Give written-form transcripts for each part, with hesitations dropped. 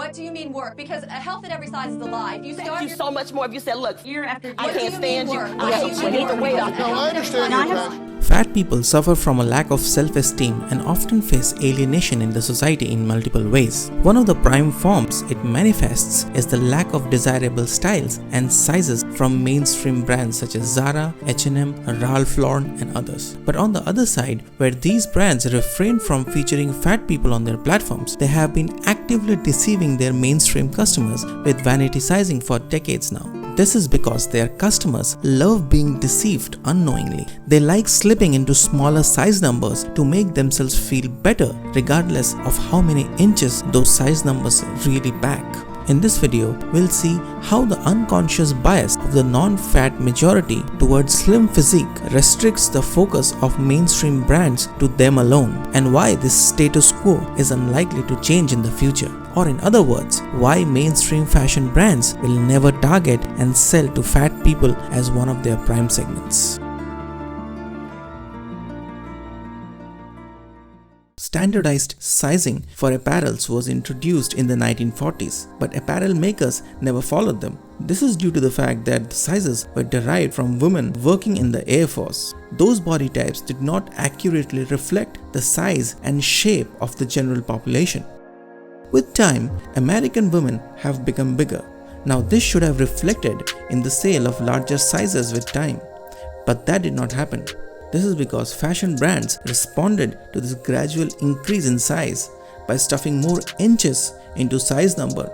What do you mean work? Because a health at every size is a lie. If you start You so much more if you said, look, Year after I year. can't stand you. work? I hate you. Need to wait off. No, I understand your passion. Fat people suffer from a lack of self-esteem and often face alienation in the society in multiple ways. One of the prime forms it manifests is the lack of desirable styles and sizes from mainstream brands such as Zara, H&M, Ralph Lauren and others. But on the other side, where these brands refrain from featuring fat people on their platforms, they have been actively deceiving their mainstream customers with vanity sizing for decades now. This is because their customers love being deceived unknowingly. They like slipping into smaller size numbers to make themselves feel better, regardless of how many inches those size numbers really back. In this video, we'll see how the unconscious bias of the non-fat majority towards slim physique restricts the focus of mainstream brands to them alone, and why this status quo is unlikely to change in the future. Or in other words, why mainstream fashion brands will never target and sell to fat people as one of their prime segments. Standardized sizing for apparels was introduced in the 1940s, but apparel makers never followed them. This is due to the fact that the sizes were derived from women working in the Air Force. Those body types did not accurately reflect the size and shape of the general population. With time, American women have become bigger. Now this should have reflected in the sale of larger sizes with time, but that did not happen. This is because fashion brands responded to this gradual increase in size by stuffing more inches into size number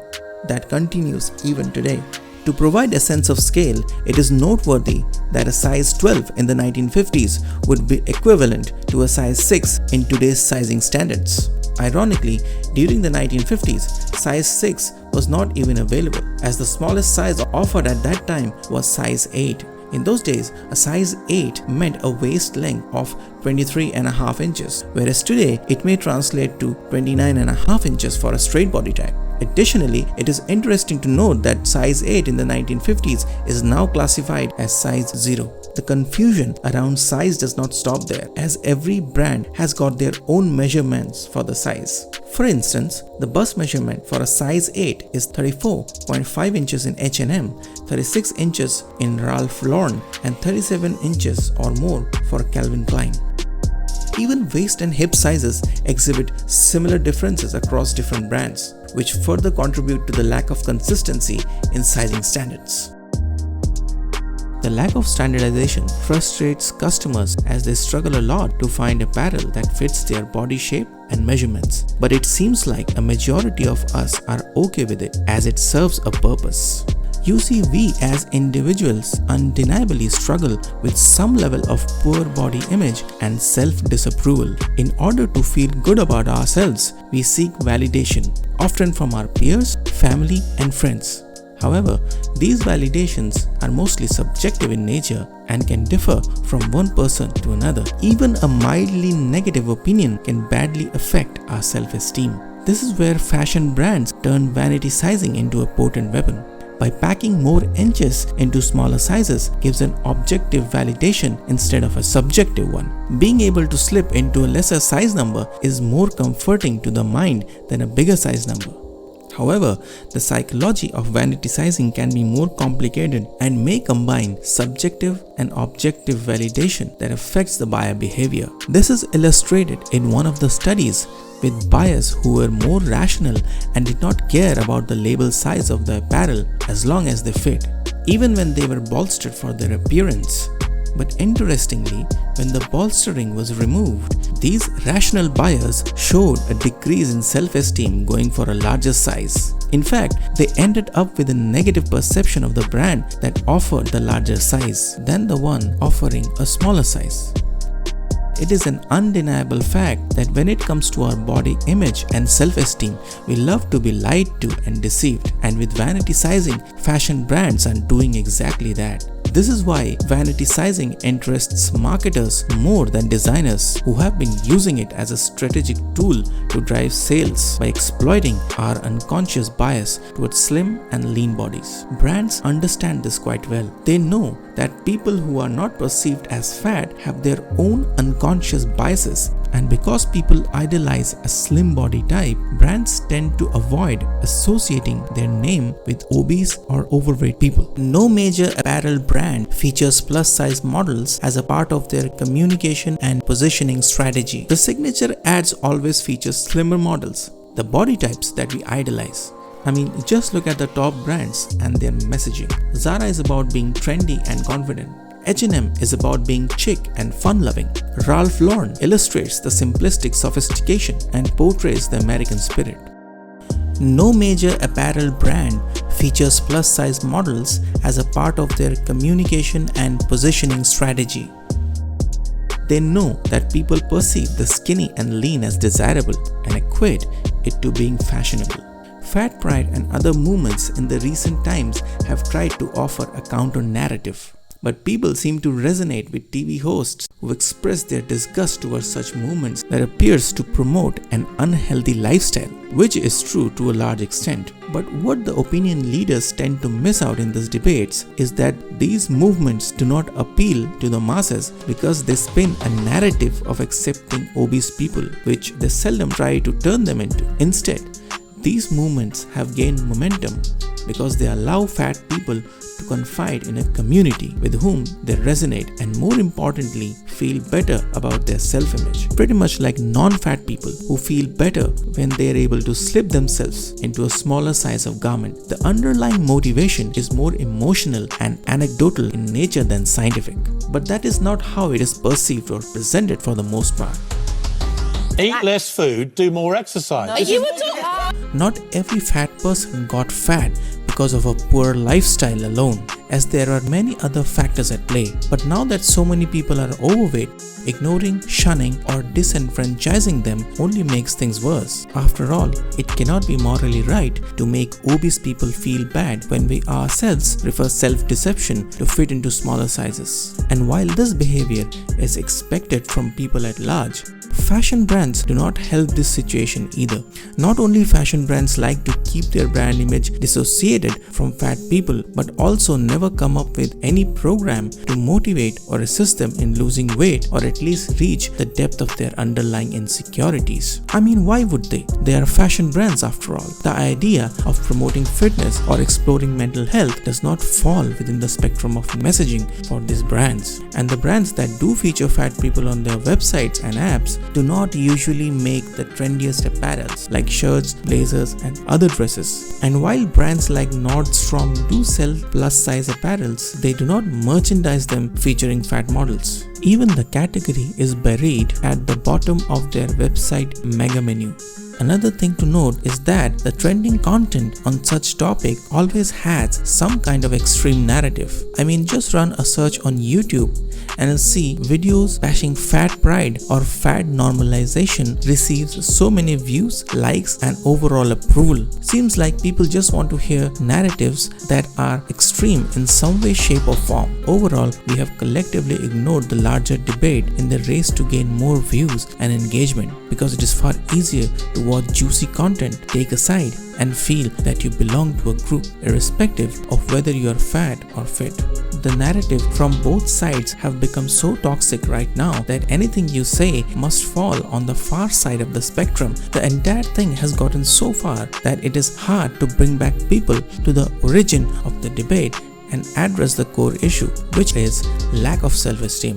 that continues even today. To provide a sense of scale, it is noteworthy that a size 12 in the 1950s would be equivalent to a size 6 in today's sizing standards. Ironically, during the 1950s, size 6 was not even available, as the smallest size offered at that time was size 8. In those days, a size 8 meant a waist length of 23.5 inches, whereas today it may translate to 29.5 inches for a straight body type. Additionally, it is interesting to note that size 8 in the 1950s is now classified as size 0. The confusion around size does not stop there, as every brand has got their own measurements for the size. For instance, the bust measurement for a size 8 is 34.5 inches in H&M, 36 inches in Ralph Lauren, and 37 inches or more for Calvin Klein. Even waist and hip sizes exhibit similar differences across different brands, which further contribute to the lack of consistency in sizing standards. The lack of standardization frustrates customers as they struggle a lot to find apparel that fits their body shape and measurements. But it seems like a majority of us are okay with it as it serves a purpose. You see, we as individuals undeniably struggle with some level of poor body image and self-disapproval. In order to feel good about ourselves, we seek validation, often from our peers, family, and friends. However, these validations are mostly subjective in nature and can differ from one person to another. Even a mildly negative opinion can badly affect our self-esteem. This is where fashion brands turn vanity sizing into a potent weapon. By packing more inches into smaller sizes gives an objective validation instead of a subjective one. Being able to slip into a lesser size number is more comforting to the mind than a bigger size number. However, the psychology of vanity sizing can be more complicated and may combine subjective and objective validation that affects the buyer behavior. This is illustrated in one of the studies with buyers who were more rational and did not care about the label size of the apparel as long as they fit, even when they were bolstered for their appearance. But interestingly, when the bolstering was removed, these rational buyers showed a decrease in self-esteem going for a larger size. In fact, they ended up with a negative perception of the brand that offered the larger size than the one offering a smaller size. It is an undeniable fact that when it comes to our body image and self-esteem, we love to be lied to and deceived. And with vanity sizing, fashion brands are doing exactly that. This is why vanity sizing interests marketers more than designers, who have been using it as a strategic tool to drive sales by exploiting our unconscious bias towards slim and lean bodies. Brands understand this quite well. They know that people who are not perceived as fat have their own unconscious biases And because people idolize a slim body type, brands tend to avoid associating their name with obese or overweight people. No major apparel brand features plus-size models as a part of their communication and positioning strategy. The signature ads always feature slimmer models, the body types that we idolize. I mean, just look at the top brands and their messaging. Zara is about being trendy and confident. H&M is about being chic and fun-loving. Ralph Lauren illustrates the simplistic sophistication and portrays the American spirit. No major apparel brand features plus-size models as a part of their communication and positioning strategy. They know that people perceive the skinny and lean as desirable and equate it to being fashionable. Fat pride and other movements in the recent times have tried to offer a counter-narrative. But people seem to resonate with TV hosts who express their disgust towards such movements that appears to promote an unhealthy lifestyle, which is true to a large extent. But what the opinion leaders tend to miss out in these debates is that these movements do not appeal to the masses because they spin a narrative of accepting obese people, which they seldom try to turn them into. Instead, these movements have gained momentum because they allow fat people to confide in a community with whom they resonate and, more importantly, feel better about their self-image. Pretty much like non-fat people who feel better when they are able to slip themselves into a smaller size of garment. The underlying motivation is more emotional and anecdotal in nature than scientific. But that is not how it is perceived or presented for the most part. Eat less food, do more exercise. Not every fat person got fat because of a poor lifestyle alone, as there are many other factors at play. But now that so many people are overweight, ignoring, shunning, or disenfranchising them only makes things worse. After all, it cannot be morally right to make obese people feel bad when we ourselves prefer self-deception to fit into smaller sizes. And while this behavior is expected from people at large, fashion brands do not help this situation either. Not only fashion brands like to keep their brand image dissociated from fat people, but also never come up with any program to motivate or assist them in losing weight or at least reach the depth of their underlying insecurities. I mean, why would they? They are fashion brands after all. The idea of promoting fitness or exploring mental health does not fall within the spectrum of messaging for these brands. And the brands that do feature fat people on their websites and apps do not usually make the trendiest apparels like shirts, blazers, and other dresses. And while brands like Nordstrom do sell plus-size apparels, they do not merchandise them featuring fat models. Even the category is buried at the bottom of their website mega menu. Another thing to note is that the trending content on such topic always has some kind of extreme narrative. I mean, just run a search on YouTube and you'll see videos bashing fat pride or fat normalization receives so many views, likes, and overall approval. Seems like people just want to hear narratives that are extreme in some way, shape, or form. Overall, we have collectively ignored the larger debate in the race to gain more views and engagement because it is far easier to watch juicy content, take a side, and feel that you belong to a group, irrespective of whether you are fat or fit. The narrative from both sides have become so toxic right now that anything you say must fall on the far side of the spectrum. The entire thing has gotten so far that it is hard to bring back people to the origin of the debate and address the core issue, which is lack of self-esteem.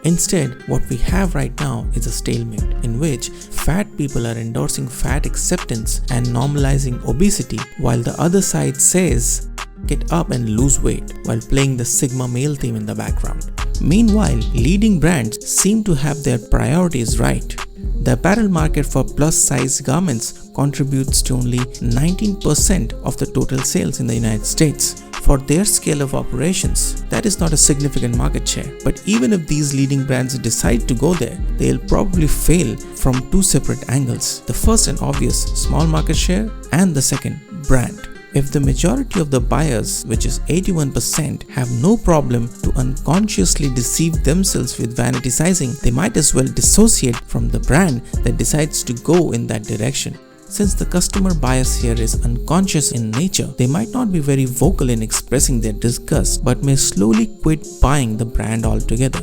Instead, what we have right now is a stalemate in which fat people are endorsing fat acceptance and normalizing obesity, while the other side says, get up and lose weight, while playing the Sigma male theme in the background. Meanwhile, leading brands seem to have their priorities right. The apparel market for plus-size garments contributes to only 19% of the total sales in the United States. For their scale of operations, that is not a significant market share. But even if these leading brands decide to go there, they'll probably fail from two separate angles. The first and obvious, small market share, and the second, brand. If the majority of the buyers, which is 81%, have no problem to unconsciously deceive themselves with vanity sizing, they might as well dissociate from the brand that decides to go in that direction. Since the customer bias here is unconscious in nature, they might not be very vocal in expressing their disgust but may slowly quit buying the brand altogether.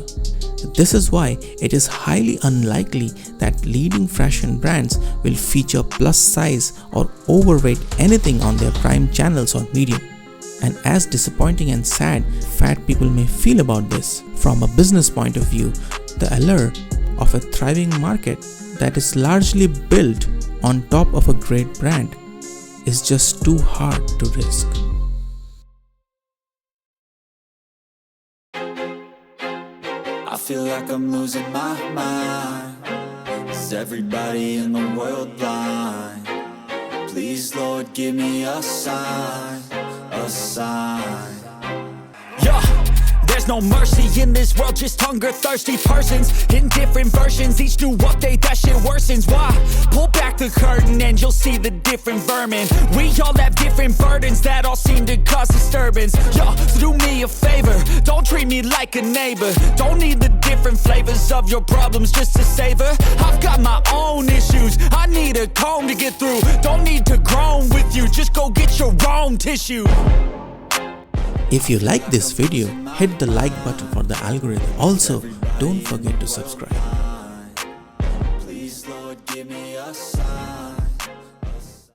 This is why it is highly unlikely that leading fashion brands will feature plus size or overweight anything on their prime channels or medium. And as disappointing and sad fat people may feel about this, from a business point of view, the allure of a thriving market that is largely built on top of a great brand is just too hard to risk. I feel like I'm losing my mind. Is everybody in the world blind? Please, Lord, give me a sign, a sign. Yeah, there's no mercy in this world, just hunger-thirsty persons in different versions. Each new update, that shit worsens. Why? Pull back the curtain and you'll see the different vermin. We all have different burdens that all seem to cause disturbance. Yo, so do me a favor, don't treat me like a neighbor. Don't need the different flavors of your problems just to savor. I've got my own issues, I need a comb to get through. Don't need to groan with you, just go get your own tissue. If you like this video, hit the like button for the algorithm. Also, don't forget to subscribe. Please, Lord, give me a sign.